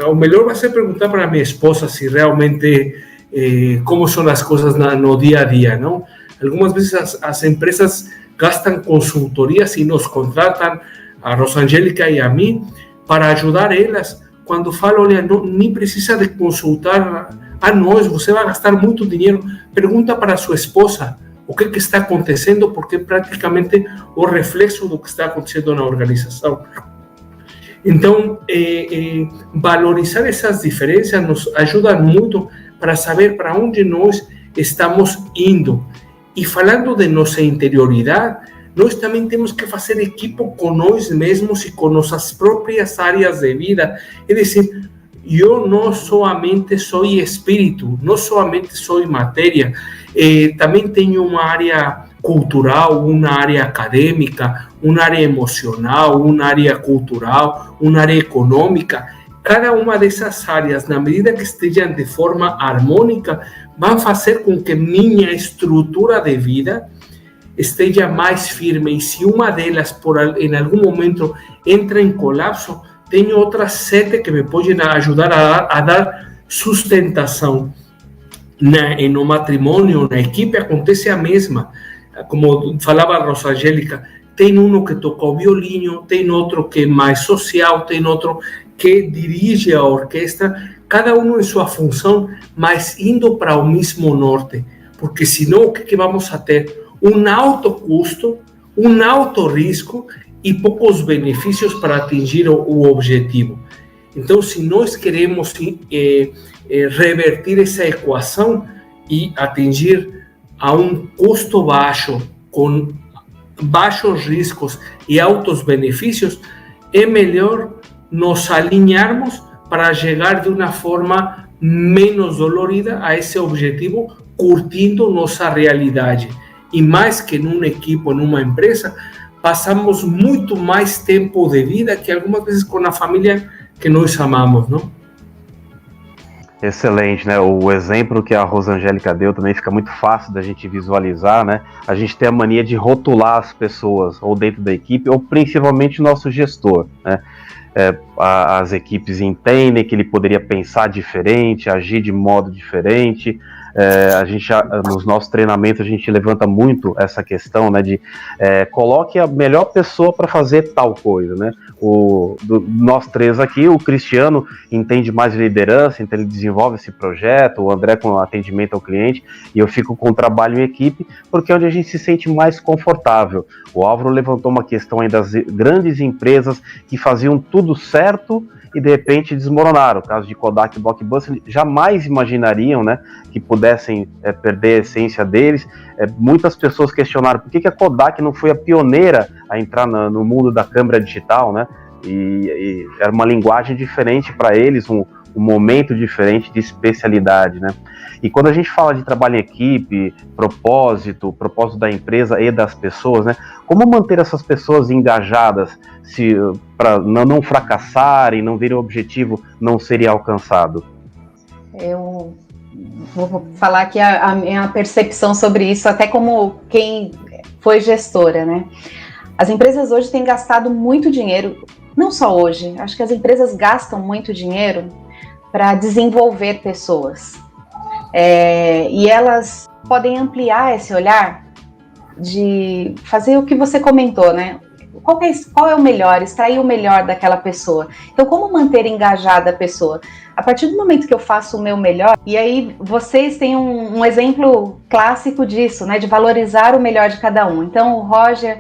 o melhor vai ser perguntar para minha esposa se realmente como são as coisas no dia a dia, não? Algumas vezes as empresas gastam consultorias e nos contratam, a Rosangélica e a mim, para ajudar elas. Quando falam, olha, nem precisa de consultar a nós, você vai gastar muito dinheiro. Pergunta para a sua esposa o que está acontecendo, porque é praticamente o reflexo do que está acontecendo na organização. Então, valorizar essas diferenças nos ajuda muito para saber para onde nós estamos indo. E falando de nossa interioridade, nós também temos que fazer equipo com nós mesmos e com nossas próprias áreas de vida. É dizer, eu não somente sou espírito, não somente sou matéria, também tenho uma área cultural, uma área acadêmica, uma área emocional, uma área cultural, uma área econômica. Cada uma dessas áreas, na medida que estejam de forma harmônica, vão fazer com que minha estrutura de vida esteja mais firme, e se uma delas em algum momento entra em colapso, tenho outras 7 que me podem ajudar a dar sustentação. No matrimônio, na equipe, acontece a mesma. Como falava a Rosangélica, tem um que toca o violino, tem outro que é mais social, tem outro que dirige a orquestra, cada um em sua função, mas indo para o mesmo norte, porque senão o que vamos a ter? Um alto custo, um alto risco e poucos benefícios para atingir o objetivo. Então, se nós queremos revertir essa equação e atingir a um custo baixo, com baixos riscos e altos benefícios, é melhor nos alinharmos para chegar de uma forma menos dolorida a esse objetivo, curtindo nossa realidade. E mais que numa equipe, numa empresa, passamos muito mais tempo de vida que algumas vezes com a família que nós amamos, não? Excelente, né? O exemplo que a Rosangélica deu também fica muito fácil da gente visualizar, né? A gente tem a mania de rotular as pessoas, ou dentro da equipe, ou principalmente o nosso gestor, né? As equipes entendem que ele poderia pensar diferente, agir de modo diferente. A gente, nos nossos treinamentos, a gente levanta muito essa questão, né, de coloque a melhor pessoa para fazer tal coisa, né? Nós 3 aqui, o Cristiano entende mais de liderança, então ele desenvolve esse projeto, o André com atendimento ao cliente, e eu fico com o trabalho em equipe, porque é onde a gente se sente mais confortável. O Álvaro levantou uma questão aí das grandes empresas que faziam tudo certo e de repente desmoronaram. O caso de Kodak e Blockbuster, jamais imaginariam, né, que pudessem perder a essência deles. Muitas pessoas questionaram por que a Kodak não foi a pioneira a entrar no mundo da câmera digital, né? E era uma linguagem diferente para eles, um momento diferente de especialidade, né? E quando a gente fala de trabalho em equipe, propósito da empresa e das pessoas, né? Como manter essas pessoas engajadas para não fracassarem, não verem o objetivo não ser alcançado? Eu vou falar aqui a minha percepção sobre isso, até como quem foi gestora, né? As empresas hoje têm gastado muito dinheiro, não só hoje, acho que as empresas gastam muito dinheiro para desenvolver pessoas. E elas podem ampliar esse olhar de fazer o que você comentou, né? Qual é o melhor? Extrair o melhor daquela pessoa. Então, como manter engajada a pessoa? A partir do momento que eu faço o meu melhor, e aí vocês têm um exemplo clássico disso, né? De valorizar o melhor de cada um. Então, o Roger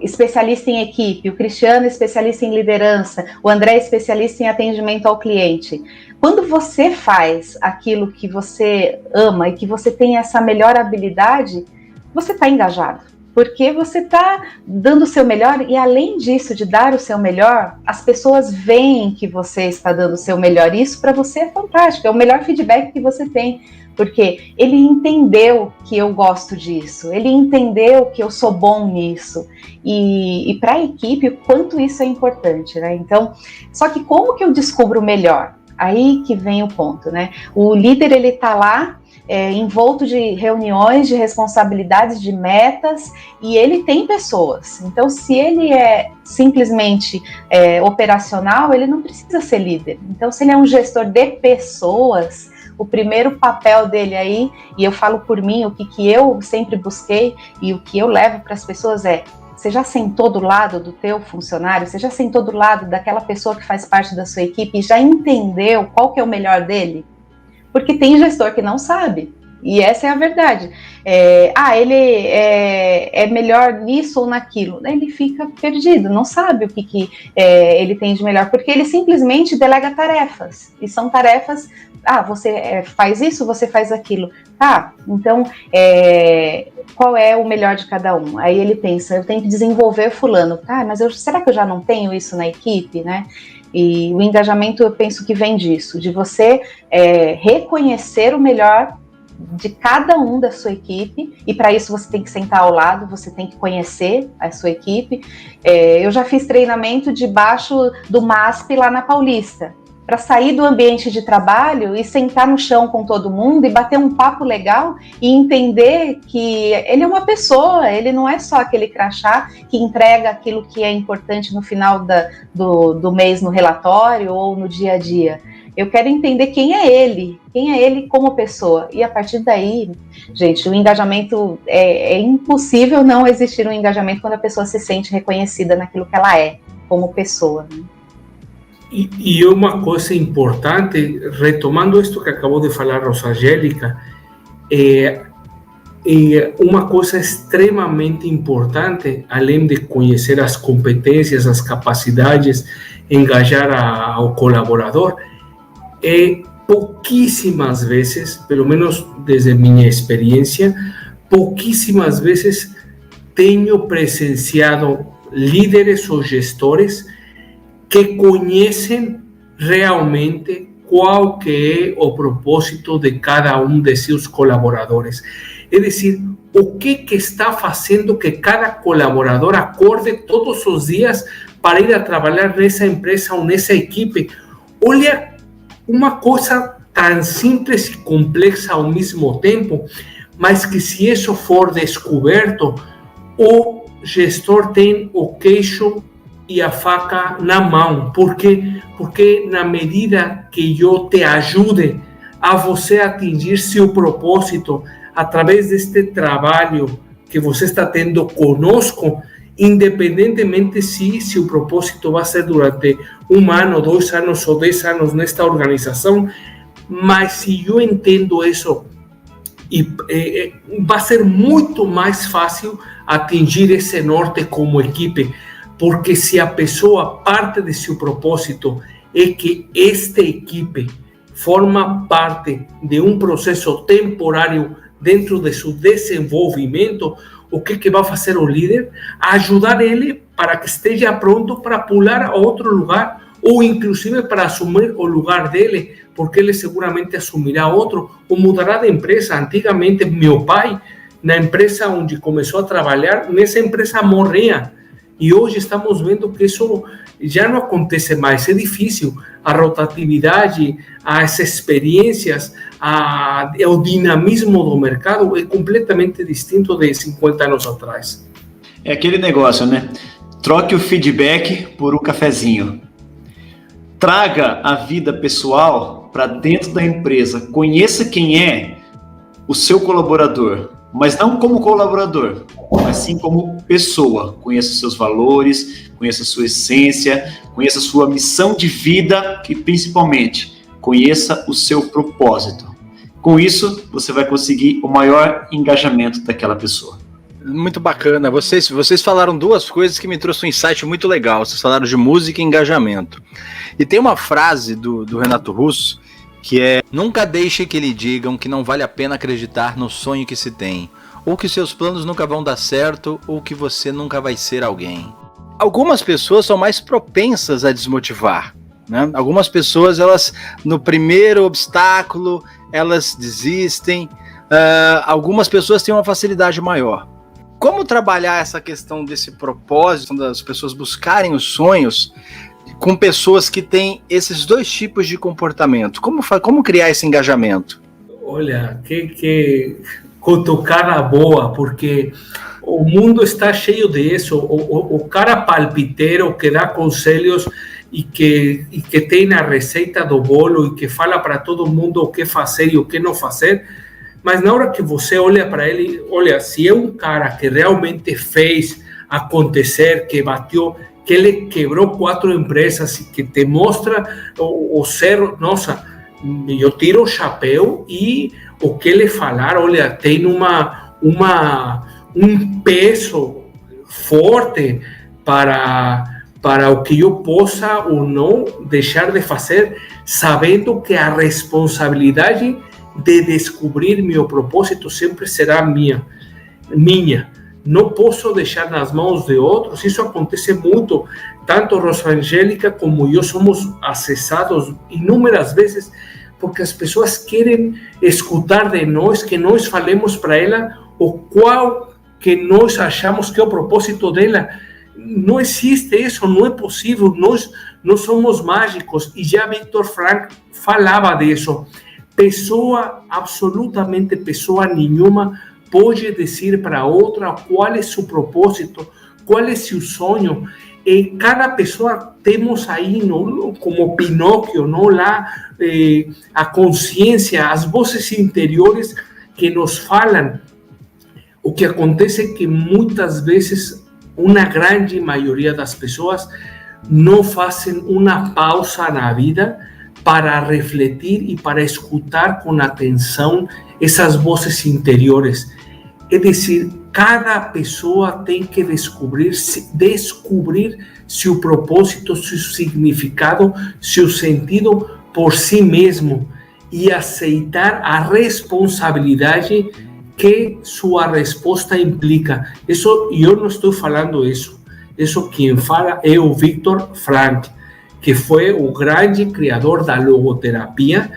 especialista em equipe, o Cristiano especialista em liderança, o André especialista em atendimento ao cliente. Quando você faz aquilo que você ama e que você tem essa melhor habilidade, você está engajado, porque você está dando o seu melhor e, além disso, de dar o seu melhor, as pessoas veem que você está dando o seu melhor. Isso para você é fantástico, é o melhor feedback que você tem, porque ele entendeu que eu gosto disso, ele entendeu que eu sou bom nisso, e para a equipe, o quanto isso é importante, né? Então, só que como que eu descubro o melhor? Aí que vem o ponto, né? O líder, ele tá lá, envolto de reuniões, de responsabilidades, de metas, e ele tem pessoas. Então, se ele é simplesmente operacional, ele não precisa ser líder. Então, se ele é um gestor de pessoas, o primeiro papel dele aí, e eu falo por mim, o que eu sempre busquei e o que eu levo para as pessoas você já sentou do lado do teu funcionário? Você já sentou do lado daquela pessoa que faz parte da sua equipe e já entendeu qual que é o melhor dele? Porque tem gestor que não sabe, e essa é a verdade. Ele é melhor nisso ou naquilo. Ele fica perdido, não sabe o que ele tem de melhor, porque ele simplesmente delega tarefas, e são tarefas, você faz isso, você faz aquilo. Então, qual é o melhor de cada um? Aí ele pensa, eu tenho que desenvolver fulano. Mas será que eu já não tenho isso na equipe, né? E o engajamento, eu penso que vem disso, de você reconhecer o melhor de cada um da sua equipe, e para isso você tem que sentar ao lado, você tem que conhecer a sua equipe. Eu já fiz treinamento debaixo do MASP lá na Paulista, para sair do ambiente de trabalho e sentar no chão com todo mundo e bater um papo legal e entender que ele é uma pessoa, ele não é só aquele crachá que entrega aquilo que é importante no final do mês no relatório ou no dia a dia. Eu quero entender quem é ele como pessoa. E a partir daí, gente, o engajamento, é impossível não existir um engajamento quando a pessoa se sente reconhecida naquilo que ela é como pessoa, né? E uma coisa importante, retomando isto que acabou de falar Rosangélica, uma coisa extremamente importante, além de conhecer as competências, as capacidades, engajar ao colaborador, pouquíssimas vezes, pelo menos desde minha experiência, pouquíssimas vezes tenho presenciado líderes ou gestores que conhecem realmente qual que é o propósito de cada um de seus colaboradores. É decir, o que está fazendo que cada colaborador acorde todos os dias para ir a trabalhar nessa empresa ou nessa equipe. Olha, uma coisa tão simples e complexa ao mesmo tempo, mas que se isso for descoberto, o gestor tem o queixo e a faca na mão. Por quê? Porque na medida que eu te ajude a você atingir seu propósito através deste trabalho que você está tendo conosco, independentemente se o propósito vai ser durante 1 ano, 2 anos ou 10 anos nesta organização, mas se eu entendo isso, vai ser muito mais fácil atingir esse norte como equipe, porque se a pessoa, parte de seu propósito é que esta equipe forma parte de um processo temporário dentro de seu desenvolvimento, o que vai fazer o líder? Ajudar ele para que esteja pronto para pular a outro lugar, ou inclusive para assumir o lugar dele, porque ele seguramente assumirá outro, ou mudará de empresa. Antigamente, meu pai, na empresa onde começou a trabalhar, nessa empresa morria. E hoje estamos vendo que isso já não acontece mais, é difícil. A rotatividade, as experiências, o dinamismo do mercado é completamente distinto de 50 anos atrás. É aquele negócio, né? Troque o feedback por um cafezinho. Traga a vida pessoal para dentro da empresa. Conheça quem é o seu colaborador, mas não como colaborador, mas sim como pessoa. Conheça os seus valores, conheça a sua essência, conheça a sua missão de vida e, principalmente, conheça o seu propósito. Com isso, você vai conseguir o maior engajamento daquela pessoa. Muito bacana. Vocês falaram duas coisas que me trouxeram um insight muito legal. Vocês falaram de música e engajamento. E tem uma frase do Renato Russo que é: nunca deixe que lhe digam que não vale a pena acreditar no sonho que se tem, ou que seus planos nunca vão dar certo, ou que você nunca vai ser alguém. Algumas pessoas são mais propensas a desmotivar, né? Algumas pessoas, elas, no primeiro obstáculo, elas desistem. Algumas pessoas têm uma facilidade maior. Como trabalhar essa questão desse propósito, das pessoas buscarem os sonhos, com pessoas que têm esses dois tipos de comportamento? Como criar esse engajamento? Olha, que cutucada boa, porque o mundo está cheio disso. O cara palpiteiro que dá conselhos e que tem a receita do bolo e que fala para todo mundo o que fazer e o que não fazer, mas na hora que você olha para ele, olha, se é um cara que realmente fez acontecer, que bateu, que ele quebrou 4 empresas e que te mostra o ser, nossa, eu tiro o chapéu, e o que ele falar, olha, tem um peso forte para o que eu possa ou não deixar de fazer, sabendo que a responsabilidade de descobrir meu propósito sempre será minha. Não posso deixar nas mãos de outros. Isso acontece muito. Tanto Rosangélica como eu somos acessados inúmeras vezes porque as pessoas querem escutar de nós que nós falemos para ela o qual que nós achamos que é o propósito dela. não existe isso, não é possível, nós não somos mágicos, e já Viktor Frankl falava disso. Absolutamente pessoa nenhuma pode dizer para outra qual é seu propósito, qual é seu sonho. E cada pessoa temos aí, não, como Pinóquio, não, lá, a consciência, as vozes interiores que nos falam. O que acontece é que muitas vezes, uma grande maioria das pessoas não fazem uma pausa na vida para refletir e para escutar com atenção essas vozes interiores. É dizer, cada pessoa tem que descobrir seu propósito, seu significado, seu sentido por si mesmo e aceitar a responsabilidade que sua resposta implica. Isso, eu não estou falando isso. Isso quem fala é o Viktor Frankl, que foi o grande criador da logoterapia,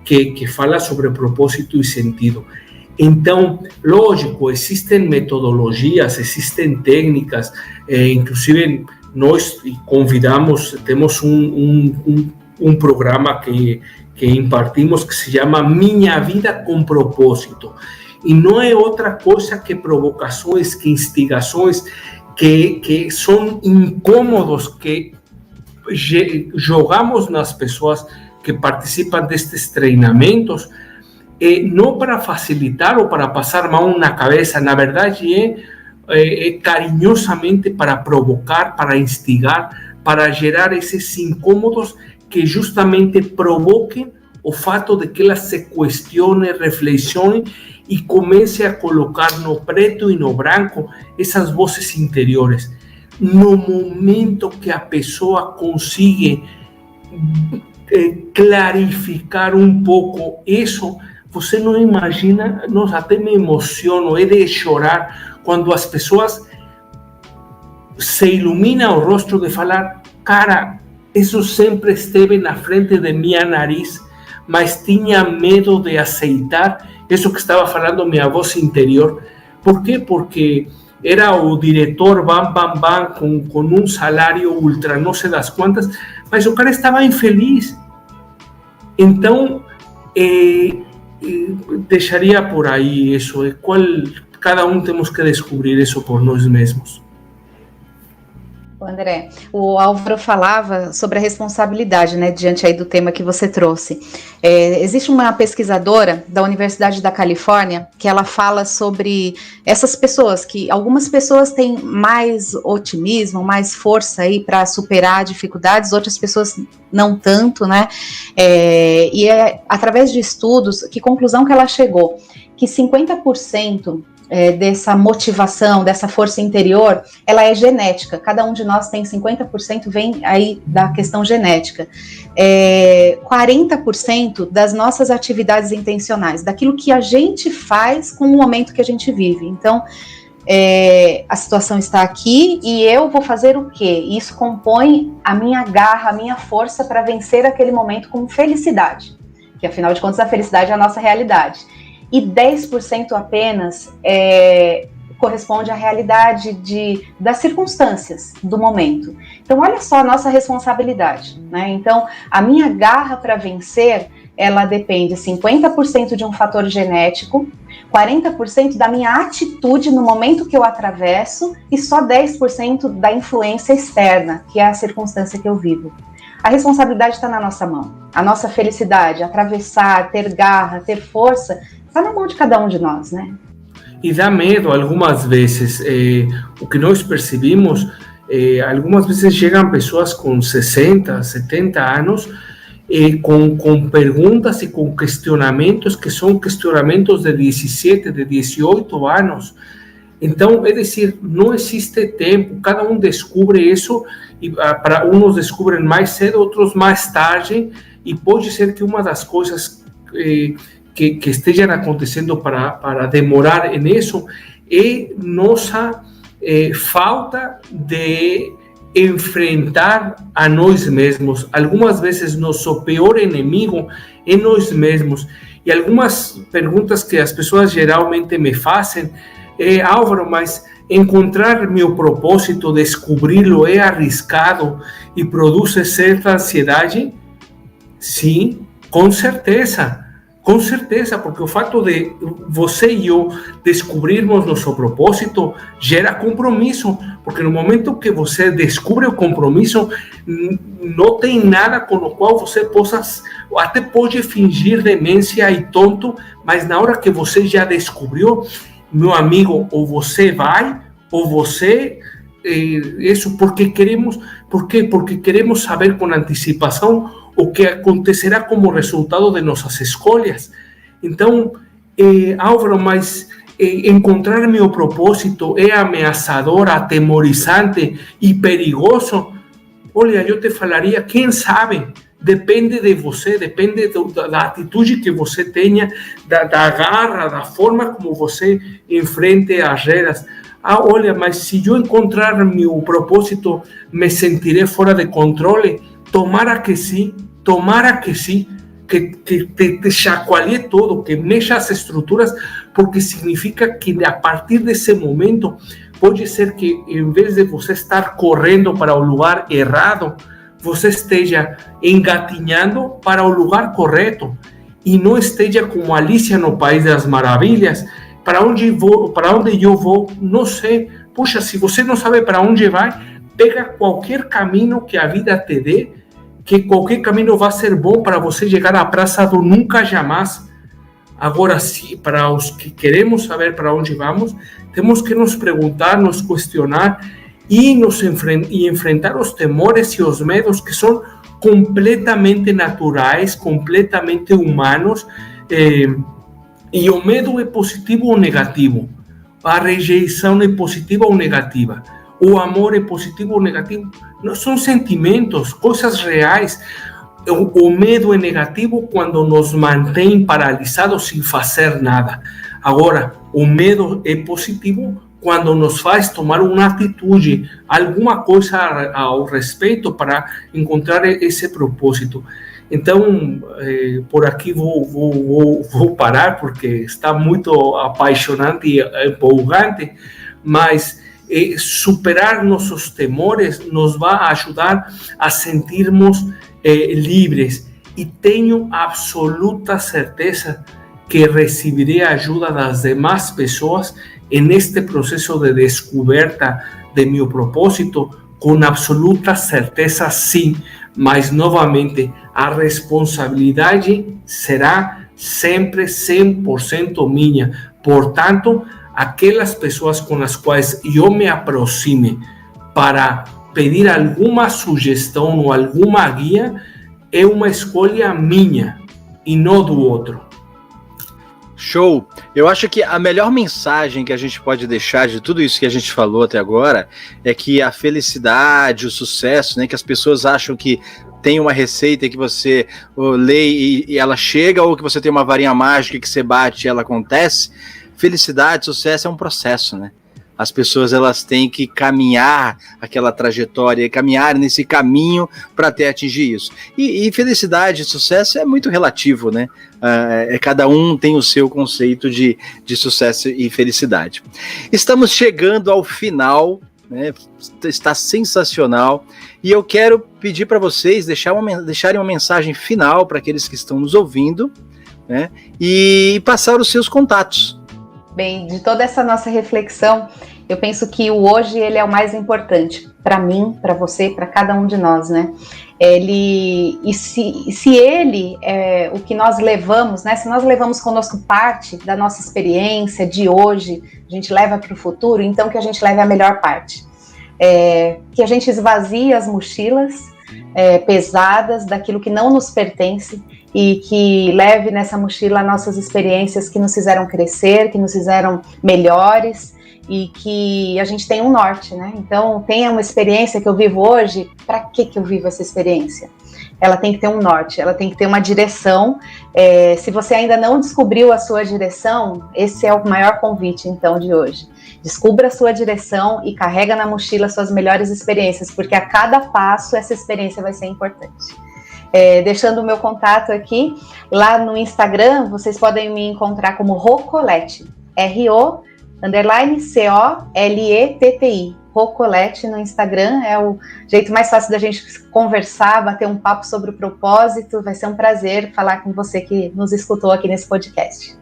que fala sobre propósito e sentido. Então, lógico, existem metodologias, existem técnicas, inclusive nós convidamos, temos um programa que impartimos que se chama Minha Vida com Propósito. E não é outra coisa que provocações, que instigações, que são incômodos, que jogamos nas pessoas que participam destes treinamentos, não para facilitar ou para passar mão na cabeça, na verdade é carinhosamente para provocar, para instigar, para gerar esses incômodos que justamente provoquem o fato de que elas se questionem, reflexionem e comecem a colocar no preto e no branco essas vozes interiores. No momento que a pessoa consiga clarificar um pouco isso, você não imagina, nossa, até me emociono, é de chorar, quando as pessoas se iluminam o rosto de falar, cara, isso sempre esteve na frente de minha nariz, mas tinha medo de aceitar isso que estava falando minha voz interior. Por quê? Porque era o diretor bam, bam, bam, com um salário ultra não sei das quantas, mas o cara estava infeliz. Então, deixaria por aí isso. Cada um temos que descobrir isso por nós mesmos. André, o Álvaro falava sobre a responsabilidade, né, diante aí do tema que você trouxe. Existe uma pesquisadora da Universidade da Califórnia que ela fala sobre essas pessoas, que algumas pessoas têm mais otimismo, mais força aí para superar dificuldades, outras pessoas não tanto, né? E através de estudos, que conclusão que ela chegou? Que 50% dessa motivação, dessa força interior, ela é genética. Cada um de nós tem 50%, vem aí da questão genética. 40% das nossas atividades intencionais, daquilo que a gente faz com o momento que a gente vive. Então, a situação está aqui e eu vou fazer o quê? Isso compõe a minha garra, a minha força para vencer aquele momento com felicidade, que afinal de contas a felicidade é a nossa realidade. E 10% apenas corresponde à realidade das circunstâncias do momento. Então, olha só a nossa responsabilidade, né? Então, a minha garra para vencer, ela depende 50% de um fator genético, 40% da minha atitude no momento que eu atravesso e só 10% da influência externa, que é a circunstância que eu vivo. A responsabilidade está na nossa mão. A nossa felicidade, atravessar, ter garra, ter força, está na mão de cada um de nós, né? E dá medo algumas vezes. O que nós percebemos, algumas vezes chegam pessoas com 60, 70 anos com perguntas e com questionamentos que são questionamentos de 17, de 18 anos. Então, é dizer, não existe tempo, cada um descobre isso, e para uns descobrem mais cedo, outros mais tarde, e pode ser que uma das coisas que estejam acontecendo para demorar nisso é nossa falta de enfrentar a nós mesmos. Algumas vezes nosso pior inimigo é nós mesmos. E algumas perguntas que as pessoas geralmente me fazem Álvaro, mas Encontrar meu propósito, descobri-lo é arriscado e produz certa ansiedade? Sim, com certeza, porque o fato de você e eu descobrirmos nosso propósito gera compromisso, porque no momento que você descobre o compromisso, não tem nada com o qual você possa, até pode fingir demência e tonto, mas na hora que você já descobriu, meu amigo, ou você vai, ou você... isso porque queremos, ¿por quê? Porque queremos saber com antecipação o que acontecerá como resultado de nossas escolhas. Então, Álvaro, mas encontrar meu propósito é ameaçador, atemorizante e perigoso? Olha, eu te falaria, quem sabe? Depende de você, depende da atitude que você tenha, da garra, da forma como você enfrente as regras. Olha, mas se eu encontrar meu propósito, me sentirei fora de controle? Tomara que sim, que te chacoalhe todo, que mexa as estruturas, porque significa que a partir desse momento, pode ser que em vez de você estar correndo para o lugar errado, você esteja engatinhando para o lugar correto e não esteja como Alicia no País das Maravilhas. Para onde eu vou, não sei. Puxa, se você não sabe para onde vai, pega qualquer caminho que a vida te dê, que qualquer caminho vai ser bom para você chegar à praça do nunca jamais. Agora, para os que queremos saber para onde vamos, temos que nos perguntar, nos questionar e enfrentar os temores e os medos que são completamente naturais, completamente humanos. E o medo é positivo ou negativo? A rejeição é positiva ou negativa? O amor é positivo ou negativo? Não, são sentimentos, coisas reais. O medo é negativo quando nos mantém paralisados sem fazer nada. Agora, o medo é positivo quando nos faz tomar uma atitude, alguma coisa ao respeito para encontrar esse propósito. Então, por aqui vou parar, porque está muito apaixonante e empolgante, mas superar nossos temores nos vai ajudar a sentirmos livres. E tenho absoluta certeza que receberei a ajuda das demais pessoas neste processo de descoberta de meu propósito, com absoluta certeza, sim. Mas, novamente, a responsabilidade será sempre 100% minha. Portanto, aquelas pessoas com as quais eu me aproxime para pedir alguma sugestão ou alguma guia é uma escolha minha e não do outro. Show! Eu acho que a melhor mensagem que a gente pode deixar de tudo isso que a gente falou até agora é que a felicidade, o sucesso, né, que as pessoas acham que tem uma receita que você lê e ela chega, ou que você tem uma varinha mágica que você bate e ela acontece. Felicidade, sucesso é um processo, né? As pessoas, elas têm que caminhar aquela trajetória, caminhar nesse caminho para até atingir isso. E felicidade e sucesso é muito relativo, né? Cada um tem o seu conceito de sucesso e felicidade. Estamos chegando ao final, né? Está sensacional. E eu quero pedir para vocês deixarem uma mensagem final para aqueles que estão nos ouvindo, né? E passar os seus contatos. Bem, de toda essa nossa reflexão, eu penso que o hoje ele é o mais importante para mim, para você, para cada um de nós, né? Se ele é o que nós levamos, né? Se nós levamos conosco parte da nossa experiência de hoje, a gente leva para o futuro, então que a gente leve a melhor parte. Que a gente esvazie as mochilas pesadas daquilo que não nos pertence e que leve nessa mochila nossas experiências que nos fizeram crescer, que nos fizeram melhores e que a gente tenha um norte, né? Então, tenha uma experiência que eu vivo hoje, para que eu vivo essa experiência? Ela tem que ter um norte, ela tem que ter uma direção. Se você ainda não descobriu a sua direção, esse é o maior convite, então, de hoje. Descubra a sua direção e carrega na mochila suas melhores experiências, porque a cada passo essa experiência vai ser importante. Deixando o meu contato aqui, lá no Instagram, vocês podem me encontrar como Rocolete, _COLETTI. Rocolete no Instagram, é o jeito mais fácil da gente conversar, bater um papo sobre o propósito. Vai ser um prazer falar com você que nos escutou aqui nesse podcast.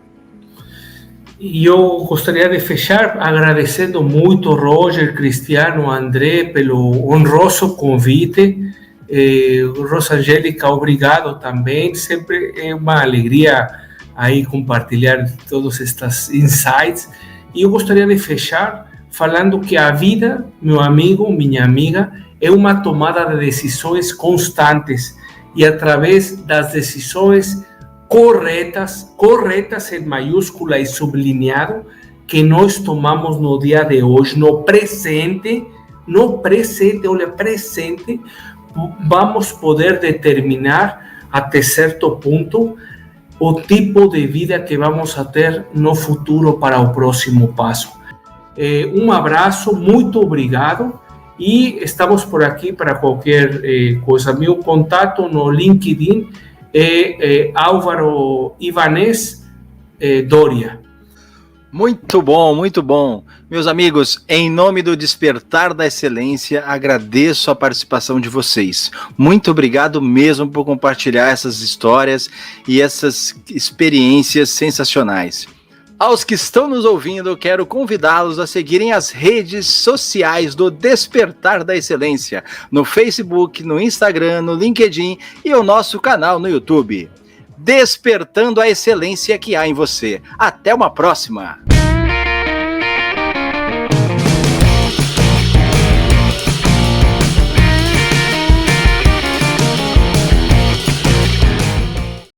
Eu gostaria de fechar agradecendo muito Roger, Cristiano, André pelo honroso convite. Rosangélica, obrigado também. Sempre é uma alegria aí compartilhar todos estes insights. E eu gostaria de fechar falando que a vida, meu amigo, minha amiga, é uma tomada de decisões constantes e através das decisões corretas em maiúscula e sublinhado, que nós tomamos no dia de hoje, no presente, olha, presente, vamos poder determinar até certo ponto o tipo de vida que vamos a ter no futuro para o próximo passo. Um abraço, muito obrigado e estamos por aqui para qualquer coisa. Meu contato no LinkedIn é Álvaro Ivanez Doria. Muito bom, muito bom. Meus amigos, em nome do Despertar da Excelência, agradeço a participação de vocês. Muito obrigado mesmo por compartilhar essas histórias e essas experiências sensacionais. Aos que estão nos ouvindo, quero convidá-los a seguirem as redes sociais do Despertar da Excelência, no Facebook, no Instagram, no LinkedIn e o nosso canal no YouTube. Despertando a excelência que há em você. Até uma próxima!